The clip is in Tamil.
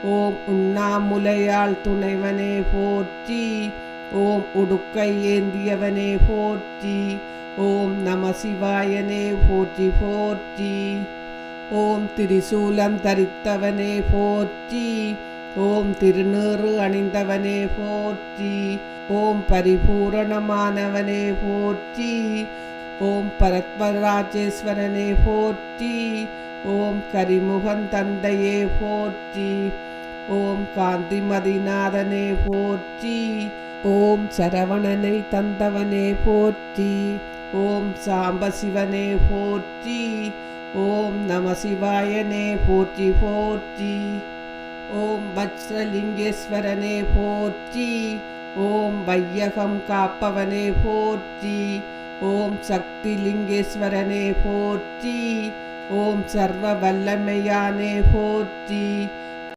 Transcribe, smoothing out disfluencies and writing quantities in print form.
ஓம் உண்ணாமுலையாள் துணைவனே போற்றி. ஓம் உடுக்கை ஏந்தியவனே போற்றி. ஓம் நம சிவாயனே போற்றி போற்றி. ஓம் திரிசூலம் தரித்தவனே போற்றி. ஓம் திருநீறு அணிந்தவனே போற்றி. ஓம் பரிபூரணமானவனே போற்றி. ஓம் பரத்மராஜேஸ்வரனே போற்றி. ஓம் கரிமுகன் தந்தையே போற்றி. ஓம் காந்திமதிநாதனே போற்றி. ஓம் சரவணனை தந்தவனே போற்றி. ஓம் சாம்பசிவனே போற்றி. ஓம் நம சிவாயனே போற்றி போற்றி. ஓம் வஜ்ரலிங்கேஸ்வரனே போற்றி. ஓம் வையகம் காப்பவனே போற்றி. ஓம் சக்தி லிங்கேஸ்வரனே போற்றி. ஓம் சர்வ வல்லமையானே போற்றி.